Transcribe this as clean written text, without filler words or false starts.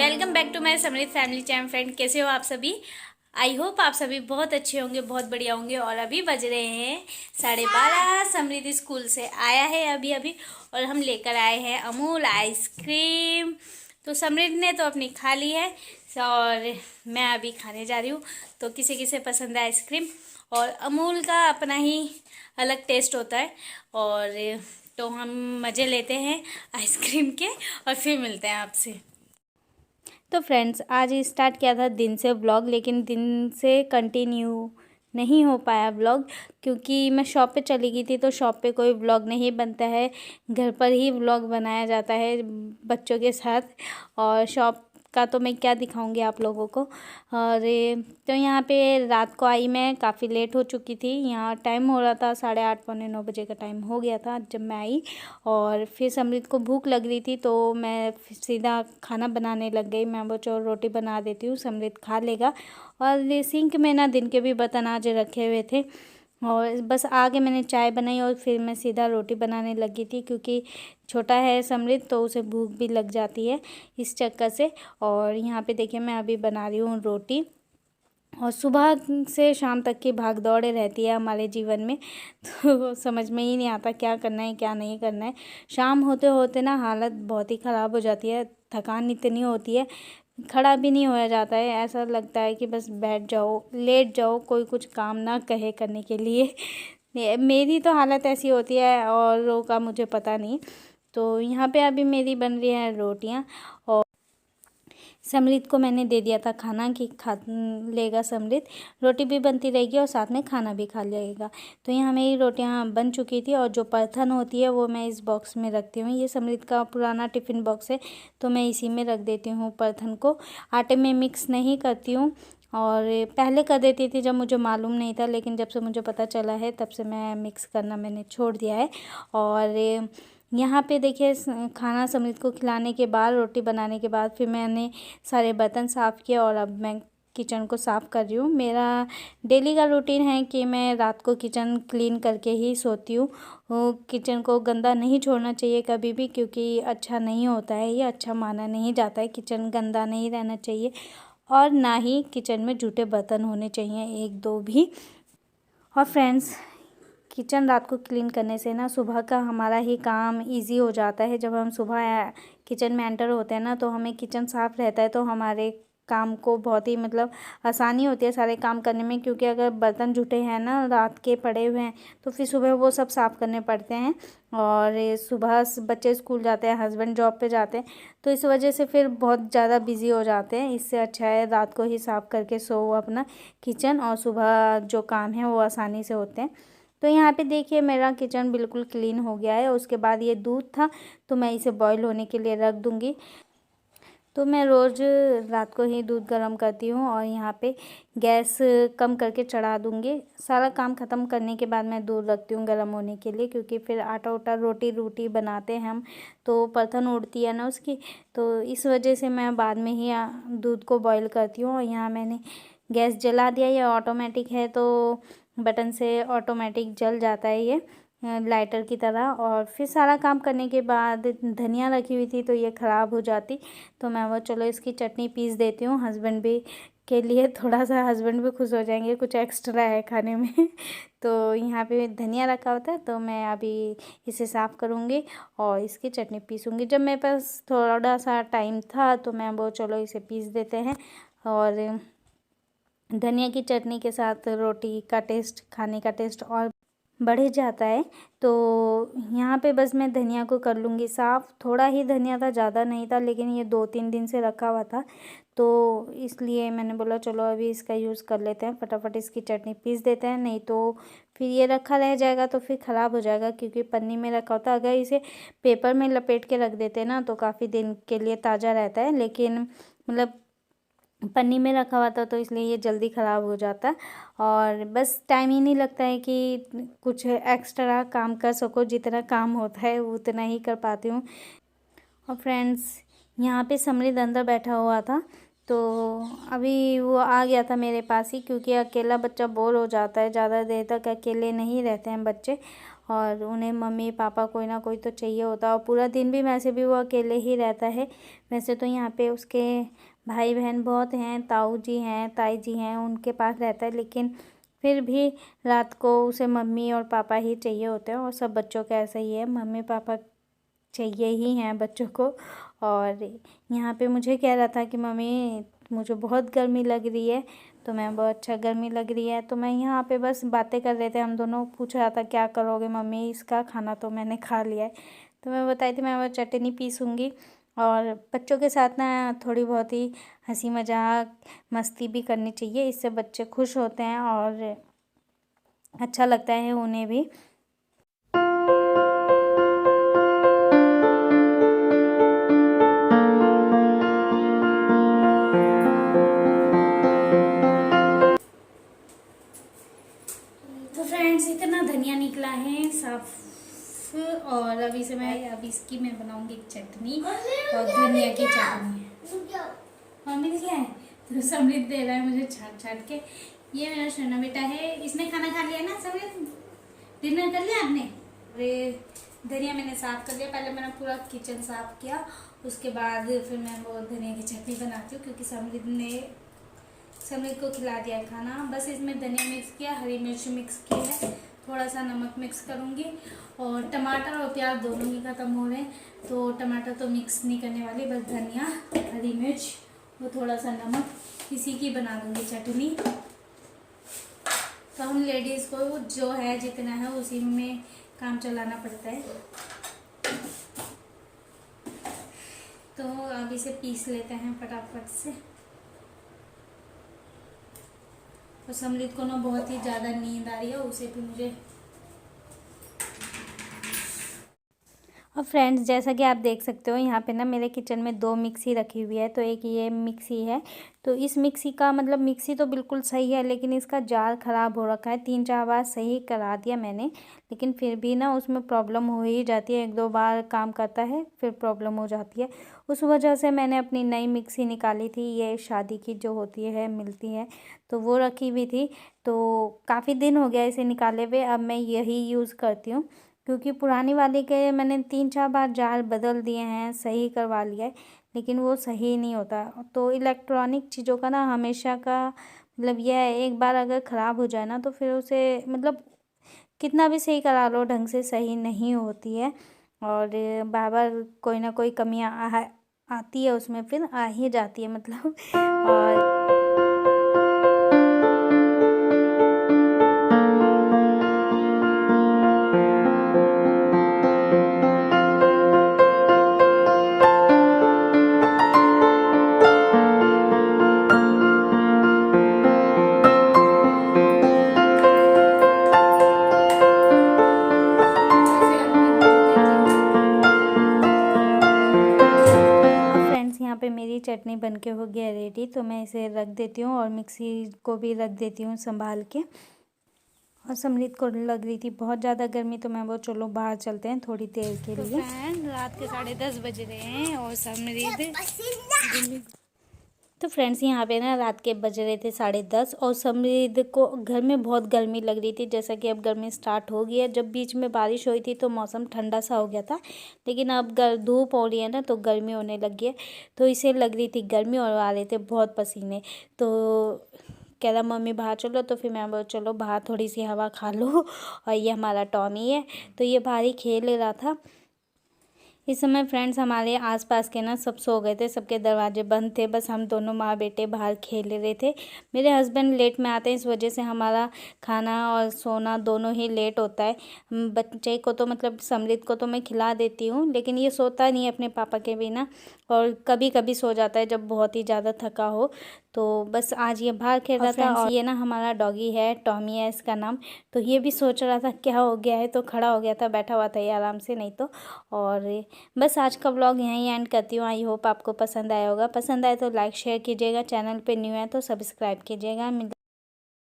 Welcome back to my समृद्ध family channel. Friend, कैसे हो आप सभी? आई होप आप सभी बहुत अच्छे होंगे, बहुत बढ़िया होंगे। और अभी बज रहे हैं 12:30। समृद्ध स्कूल से आया है अभी अभी, और हम लेकर आए हैं अमूल आइसक्रीम। तो समृद्ध ने तो अपनी खा ली है और मैं अभी खाने जा रही हूँ। तो किसे किसे पसंद है आइसक्रीम, और अमूल का अपना ही अलग टेस्ट होता है। और तो हम मज़े लेते हैं आइसक्रीम के, और फिर मिलते हैं आपसे। तो फ्रेंड्स, आज स्टार्ट किया था दिन से व्लॉग, लेकिन दिन से कंटिन्यू नहीं हो पाया व्लॉग, क्योंकि मैं शॉप पे चली गई थी। तो शॉप पे कोई व्लॉग नहीं बनता है, घर पर ही व्लॉग बनाया जाता है बच्चों के साथ। और शॉप का तो मैं क्या दिखाऊंगी आप लोगों को। और तो यहाँ पे रात को आई मैं, काफ़ी लेट हो चुकी थी। यहाँ टाइम हो रहा था 8:30 पौने 9 बजे का टाइम हो गया था जब मैं आई। और फिर समृद्ध को भूख लग रही थी, तो मैं सीधा खाना बनाने लग गई। मैं वो चोर रोटी बना देती हूँ, समृद्ध खा लेगा। और सिंक में ना दिन के भी बर्तन आज रखे हुए थे, और बस आगे मैंने चाय बनाई और फिर मैं सीधा रोटी बनाने लगी थी, क्योंकि छोटा है समृद्ध तो उसे भूख भी लग जाती है इस चक्कर से। और यहाँ पे देखिए मैं अभी बना रही हूँ रोटी। और सुबह से शाम तक की भाग दौड़े रहती है हमारे जीवन में, तो समझ में ही नहीं आता क्या करना है क्या नहीं करना है। शाम होते होते ना हालत बहुत ही ख़राब हो जाती है, थकान इतनी होती है, खड़ा भी नहीं होया जाता है। ऐसा लगता है कि बस बैठ जाओ, लेट जाओ, कोई कुछ काम ना कहे करने के लिए। मेरी तो हालत ऐसी होती है, औरों का मुझे पता नहीं। तो यहाँ पे अभी मेरी बन रही है रोटियाँ, और समृद्ध को मैंने दे दिया था खाना कि खा लेगा समृद्ध। रोटी भी बनती रहेगी और साथ में खाना भी खा लेगा। तो यहाँ मेरी रोटियाँ बन चुकी थी, और जो परथन होती है वो मैं इस बॉक्स में रखती हूँ। ये समृद्ध का पुराना टिफ़िन बॉक्स है, तो मैं इसी में रख देती हूँ परथन को। आटे में मिक्स नहीं करती हूँ, और पहले कर देती थी जब मुझे मालूम नहीं था, लेकिन जब से मुझे पता चला है तब से मैं मिक्स करना मैंने छोड़ दिया है। और यहाँ पे देखिए खाना समृद्ध को खिलाने के बाद, रोटी बनाने के बाद, फिर मैंने सारे बर्तन साफ़ किए, और अब मैं किचन को साफ़ कर रही हूँ। मेरा डेली का रूटीन है कि मैं रात को किचन क्लीन करके ही सोती हूँ। किचन को गंदा नहीं छोड़ना चाहिए कभी भी, क्योंकि अच्छा नहीं होता है, ये अच्छा माना नहीं जाता है। किचन गंदा नहीं रहना चाहिए, और ना ही किचन में जूठे बर्तन होने चाहिए एक दो भी। और फ्रेंड्स, किचन रात को क्लीन करने से ना सुबह का हमारा ही काम इजी हो जाता है। जब हम सुबह किचन में एंटर होते हैं ना, तो हमें किचन साफ़ रहता है, तो हमारे काम को बहुत ही आसानी होती है सारे काम करने में। क्योंकि अगर बर्तन जुटे हैं ना रात के पड़े हुए हैं, तो फिर सुबह वो सब साफ़ करने पड़ते हैं। और सुबह बच्चे स्कूल जाते हैं, हस्बैंड जॉब पे जाते हैं, तो इस वजह से फिर बहुत ज़्यादा बिजी हो जाते हैं। इससे अच्छा है रात को ही साफ़ करके सो अपना किचन, और सुबह जो काम है वो आसानी से होते हैं। तो यहाँ पे देखिए मेरा किचन बिल्कुल क्लीन हो गया है। उसके बाद ये दूध था, तो मैं इसे बॉईल होने के लिए रख दूँगी। तो मैं रोज़ रात को ही दूध गर्म करती हूँ, और यहाँ पे गैस कम करके चढ़ा दूँगी। सारा काम ख़त्म करने के बाद मैं दूध रखती हूँ गर्म होने के लिए, क्योंकि फिर आटा उटा रोटी बनाते हैं हम, तो परथन उड़ती है ना उसकी। तो इस वजह से मैं बाद में ही दूध को बॉईल करती हूँ। और यहाँ मैंने गैस जला दिया, ये ऑटोमेटिक है, तो बटन से ऑटोमेटिक जल जाता है ये लाइटर की तरह। और फिर सारा काम करने के बाद धनिया रखी हुई थी, तो ये ख़राब हो जाती, तो मैं वो चलो इसकी चटनी पीस देती हूँ हस्बैंड भी के लिए, थोड़ा सा हस्बैंड भी खुश हो जाएंगे, कुछ एक्स्ट्रा है खाने में। तो यहाँ पे धनिया रखा होता है, तो मैं अभी इसे साफ़ करूँगी और इसकी चटनी पीसूँगी। जब मेरे पास थोड़ा सा टाइम था, तो मैं वो चलो इसे पीस देते हैं। और धनिया की चटनी के साथ रोटी का टेस्ट, खाने का टेस्ट और बढ़ जाता है। तो यहाँ पे बस मैं धनिया को कर लूँगी साफ़। थोड़ा ही धनिया था, ज़्यादा नहीं था, लेकिन ये 2-3 दिन से रखा हुआ था, तो इसलिए मैंने बोला चलो अभी इसका यूज़ कर लेते हैं, फटाफट इसकी चटनी पीस देते हैं। नहीं तो फिर ये रखा रह जाएगा तो फिर ख़राब हो जाएगा, क्योंकि पन्नी में रखा होता है। अगर इसे पेपर में लपेट के रख देते हैं ना, तो काफ़ी दिन के लिए ताज़ा रहता है, लेकिन पन्नी में रखा हुआ था, तो इसलिए ये जल्दी ख़राब हो जाता। और बस टाइम ही नहीं लगता है कि कुछ एक्स्ट्रा काम कर सको, जितना काम होता है उतना ही कर पाती हूँ। और फ्रेंड्स, यहाँ पे समृद्ध अंदर बैठा हुआ था, तो अभी वो आ गया था मेरे पास ही, क्योंकि अकेला बच्चा बोर हो जाता है, ज़्यादा देर तक अकेले नहीं रहते हैं बच्चे। और उन्हें मम्मी पापा कोई ना कोई तो चाहिए होता है। और पूरा दिन भी वैसे भी वो अकेले ही रहता है। वैसे तो यहाँ पे उसके भाई बहन बहुत हैं, ताऊ जी हैं, ताई जी हैं, उनके पास रहता है, लेकिन फिर भी रात को उसे मम्मी और पापा ही चाहिए होते हैं। और सब बच्चों का ऐसा ही है, मम्मी पापा चाहिए ही हैं बच्चों को। और यहाँ पे मुझे कह रहा था कि मम्मी मुझे बहुत गर्मी लग रही है, तो मैं बहुत अच्छा गर्मी लग रही है। तो मैं यहाँ पे बस बातें कर रहे थे हम दोनों। पूछ रहा था क्या करोगे मम्मी, इसका खाना तो मैंने खा लिया है। तो मैं बताई थी मैं वो चटनी पीसूँगी। और बच्चों के साथ ना थोड़ी बहुत ही हंसी मजाक मस्ती भी करनी चाहिए, इससे बच्चे खुश होते हैं और अच्छा लगता है उन्हें भी। तो फ्रेंड्स इतना धनिया निकला है साफ, और अभी इसकी मैं बनाऊंगी चटनी, और धनिया की चटनी है। और मिल गया है तो समृद्ध दे रहा है मुझे छाट छाट के। ये मेरा सोना बेटा है, इसने खाना खा लिया ना समृद्ध, डिनर कर लिया आपने। अरे धनिया मैंने साफ कर लिया, पहले मैंने पूरा किचन साफ किया, उसके बाद फिर मैं वो धनिया की चटनी बनाती हूँ, क्योंकि समृद्ध को खिला दिया है खाना। बस इसमें धनिया मिक्स किया, हरी मिर्च मिक्स की है, थोड़ा सा नमक मिक्स करूँगी, और टमाटर और प्याज दोनों ही ख़त्म हो रहे हैं, तो टमाटर तो मिक्स नहीं करने वाली, बस धनिया, हरी मिर्च और थोड़ा सा नमक, इसी की बना दूँगी चटनी। तो हम लेडीज़ को जो है जितना है उसी में काम चलाना पड़ता है। तो अब इसे पीस लेते हैं फटाफट से। तो समृद्ध को ना बहुत ही ज़्यादा नींद आ रही है, उसे भी मुझे। और फ्रेंड्स जैसा कि आप देख सकते हो यहाँ पे ना मेरे किचन में 2 मिक्सी रखी हुई है। तो एक ये मिक्सी है, तो इस मिक्सी का मतलब मिक्सी तो बिल्कुल सही है, लेकिन इसका जार ख़राब हो रखा है। 3-4 बार सही करा दिया मैंने, लेकिन फिर भी ना उसमें प्रॉब्लम हो ही जाती है। 1-2 बार काम करता है फिर प्रॉब्लम हो जाती है। उस वजह से मैंने अपनी नई मिक्सी निकाली थी, ये शादी की जो होती है मिलती है, तो वो रखी हुई थी। तो काफ़ी दिन हो गया इसे निकाले हुए, अब मैं यही यूज़ करती हूँ, क्योंकि पुरानी वाली के मैंने 3-4 बार जार बदल दिए हैं, सही करवा लिया है, लेकिन वो सही नहीं होता। तो इलेक्ट्रॉनिक चीज़ों का ना हमेशा का मतलब यह है, एक बार अगर ख़राब हो जाए ना तो फिर उसे मतलब कितना भी सही करा लो ढंग से सही नहीं होती है, और बार बार कोई ना कोई कमियाँ आती है उसमें, फिर आ ही जाती है मतलब। और यहाँ पे मेरी चटनी बनके हो गया रेडी, तो मैं इसे रख देती हूँ और मिक्सी को भी रख देती हूँ संभाल के। और समृद्ध को लग रही थी बहुत ज़्यादा गर्मी, तो मैं वो चलो बाहर चलते हैं थोड़ी देर के लिए। रात के 10:30 बज रहे हैं और समृद्ध तो फ्रेंड्स यहाँ पे ना रात के बज रहे थे 10:30, और समृद्ध को घर में बहुत गर्मी लग रही थी। जैसा कि अब गर्मी स्टार्ट हो गई है, जब बीच में बारिश हुई थी तो मौसम ठंडा सा हो गया था, लेकिन अब धूप हो रही है ना तो गर्मी होने लगी है। तो इसे लग रही थी गर्मी और आ रहे थे बहुत पसीने, तो कह रहा मम्मी बाहर चलो, तो फिर मैं बोला चलो बाहर थोड़ी सी हवा खा लो। और ये हमारा टॉमी है, तो ये बाहर ही खेल रहा था। इस समय फ्रेंड्स हमारे आसपास के ना सब सो गए थे, सबके दरवाजे बंद थे, बस हम दोनों माँ बेटे बाहर खेल रहे थे। मेरे हस्बैंड लेट में आते हैं, इस वजह से हमारा खाना और सोना दोनों ही लेट होता है। बच्चे को तो मतलब समृद्ध को तो मैं खिला देती हूँ, लेकिन ये सोता नहीं है अपने पापा के बिना, और कभी कभी सो जाता है जब बहुत ही ज़्यादा थका हो। तो बस आज ये बाहर खेल रहा था। और ये ना हमारा डॉगी है, टॉमी है इसका नाम। तो ये भी सोच रहा था क्या हो गया है, तो खड़ा हो गया था, बैठा हुआ था ये आराम से, नहीं तो। और बस आज का व्लॉग यहीं एंड करती हूँ। आई होप आपको पसंद आया होगा, पसंद आए तो लाइक शेयर कीजिएगा, चैनल पे न्यू है तो सब्सक्राइब कीजिएगा।